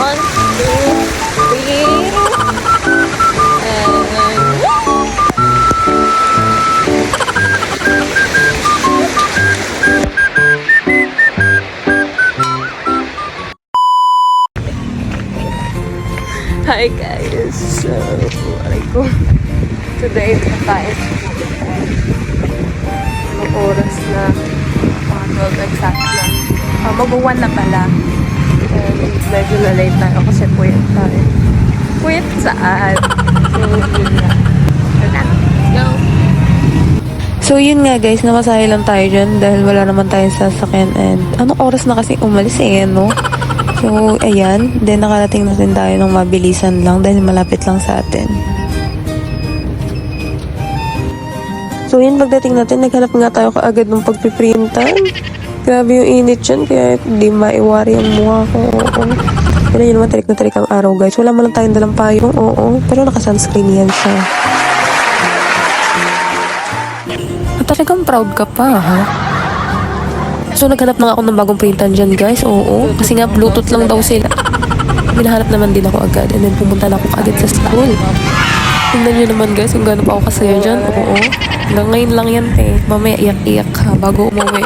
1, 2, 3, and... Hi guys! So, today na tayo. Ang oras na 12 exact na. Mag-1 na pala. And medyo na-late tayo kasi puyat tayo. Puyat saan? So, yun nga. Go! So, yun nga guys, nakasahay lang tayo dyan dahil wala naman tayong sasakyan and anong oras na kasi umalis no? So, ayan. Then, nakarating na din tayo ng mabilisan lang dahil malapit lang sa atin. So, yun, pagdating natin, naghanap nga tayo kaagad ng pagpiprintan. Grabe yung init dyan, kaya di maiwari ang mukha ko. Oo. Pero yun naman, tarik na tarik ang araw, guys. Wala man lang tayong dalang payong, oo. Pero naka-sunscreen yan siya. At talagang proud ka pa, ha? So, naghanap na ako ng bagong printan dyan, guys. Oo. Kasi nga, Bluetooth lang daw sila. Minahanap naman din ako agad. And then, pumunta na ako agad sa school. Tingnan nyo naman, guys, kung gano'n pa ako kasaya dyan. Oo. Hanggang ngayon lang yan, mamaya iyak-iyak ha, bago umuwi.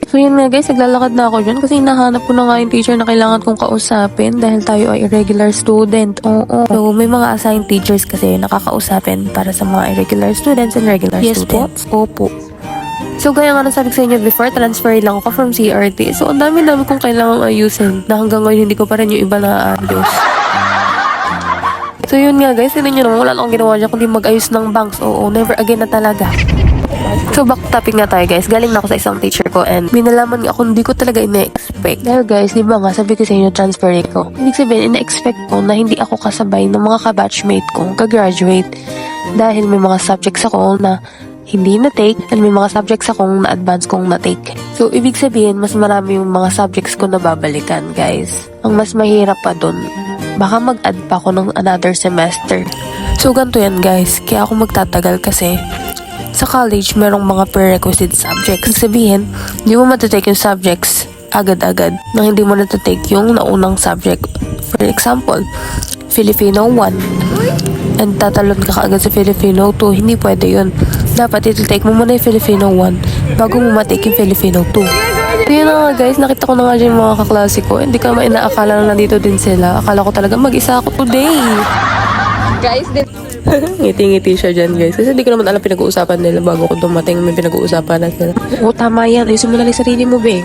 So yun nga guys, naglalakad na ako dyan kasi hinahanap ko na nga yung teacher na kailangan kong kausapin dahil tayo ay irregular student. Oo. So may mga assigned teachers kasi nakakausapin para sa mga irregular students and regular students. Opo. So gaya nga nasabi ko sa inyo before, transfer lang ako from CRT. So ang dami-dami kong kailangang ayusin na hanggang ngayon hindi ko pa rin yung iba na ayos. So yun nga guys, hindi nyo naman wala akong ginawa dyan kundi mag-ayos ng banks. Oo, never again na talaga. So back topic nga tayo guys, galing na ako sa isang teacher ko and minalaman nga ako hindi ko talaga ina-expect. Dahil guys, di ba nga sabi ko sa inyo transfer ko. Ibig sabihin, ina-expect ko na hindi ako kasabay ng mga ka-batchmate ko ka-graduate. Dahil may mga subjects ako na hindi na-take and may mga subjects akong na-advance kong na-take. So ibig sabihin, mas marami yung mga subjects ko na babalikan guys. Ang mas mahirap pa dun, baka mag-add pa ako ng another semester. So ganito yan guys, kaya ako magtatagal kasi sa college merong mga prerequisite subjects. Ibig sabihin, hindi mo matatake yung subjects agad-agad nang hindi mo natatake yung naunang subject. For example, Filipino 1 and tatalon ka kaagad sa Filipino 2, hindi pwede yun. Dapat iti-take mo muna yung Filipino 1 bago mo matake yung Filipino 2. Kaya na nga guys, nakita ko na nga dyan yung mga kaklase ko. Hindi ka inaakala na nandito din sila. Akala ko talaga mag-isa ako today. Guys, ngiti-ngiti siya dyan guys. Kasi hindi ko naman alam pinag-uusapan nila bago ko dumating. May pinag-uusapan na sila. Oo, tama yan. Ayusin mo na lang yung sarili mo, be.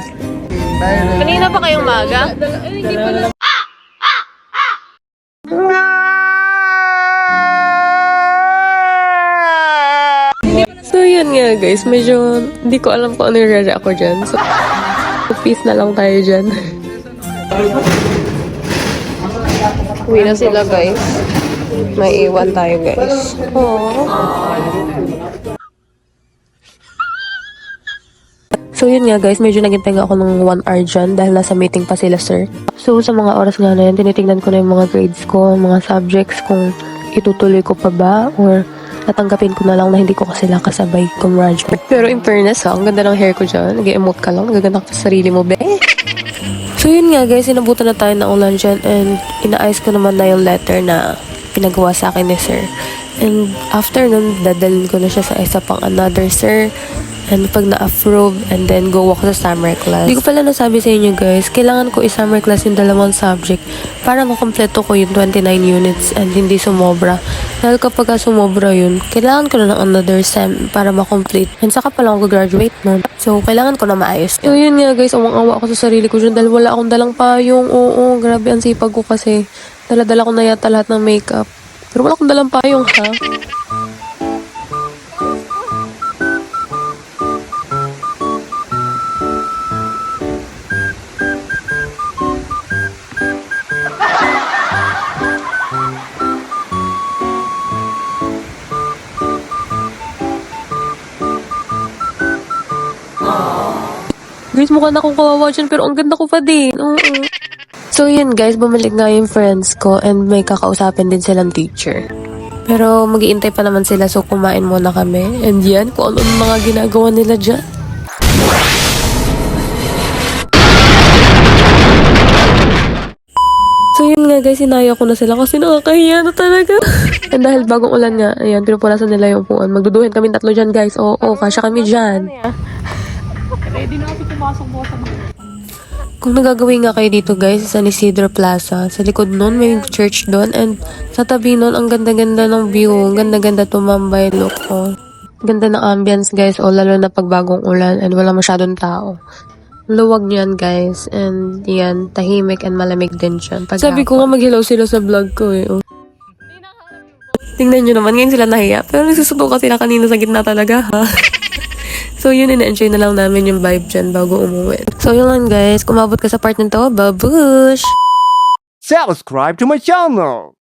Kanina pa kayong maga? Hindi pa lang. So yun nga guys, medyo hindi ko alam kung ano yung rara ako dyan. So, peace na lang tayo dyan. Uwi na sila guys. May iwan tayo guys. Aww. So yun nga guys, medyo naghintay ako ng 1 hour dyan dahil nasa meeting pa sila sir. So sa mga oras nga na yun, tinitingnan ko na yung mga grades ko, mga subjects, kung itutuloy ko pa ba or natanggapin ko na lang na hindi ko kasi lang kasabay graduate. Pero in fairness ha, ang ganda ng hair ko dyan. Nag-emote ka lang, nagaganda ka sa sarili mo, be. So yun nga guys, inabutan na tayo ng ulan dyan and inaayos ko naman na yung letter na pinagawa sa akin ni sir. And after nun, dadalhin ko na siya sa isa pang another sir. And pag na-approve, and then go ako sa summer class. Hindi ko pala nasabi sa inyo guys, kailangan ko i-summer class yung 2 subject para makompleto ko yung 29 units and hindi sumobra. Dahil kapag sumobra yun, kailangan ko na ng another sem para makomplete. And saka pala ako graduate nun. So, kailangan ko na maayos. So, yun nga guys, awang-awa ako sa sarili ko dyan dahil wala akong dalang payong. Oo, grabe ang sipag ko kasi. Dala-dala ko na yata lahat ng makeup. Pero wala akong dalang payong ha. Guys, mukha na akong kawawa dyan, pero ang ganda ko pa din. So, yun guys, bumalik nga yung friends ko and may kakausapin din silang teacher. Pero mag-iintay pa naman sila, so kumain muna kami. And yan, kung ano mga ginagawa nila dyan. So yun nga guys, sinaya ko na sila kasi nakakahiya na talaga. And dahil bagong ulan nga, ayan, pinupunasan nila yung upuan. Magduduhin kami 3 dyan guys. Oo, kasya kami dyan. Ready na kasi pumasok po sa mga. Kung nagagawin nga kayo dito guys, sa San Isidro Plaza, sa likod nun may church doon, and sa tabi nun, ang ganda-ganda ng view, ang ganda-ganda tumambay, look, oh. Ganda ng ambience guys, lalo na pag bagong ulan and wala masyadong tao. Luwag niyan guys, and yan, tahimik and malamig din dyan. Sabi ko nga mag-hello sila sa vlog ko eh, oh. Tingnan nyo naman, ngayon sila nahiya, pero nagsusubukan sila kanina sa gitna talaga, ha? So yun, ina-enjoy na lang namin yung vibe dyan bago umuwi. So yun lang guys, kung mabot ka sa part nito, babush! Subscribe to my channel!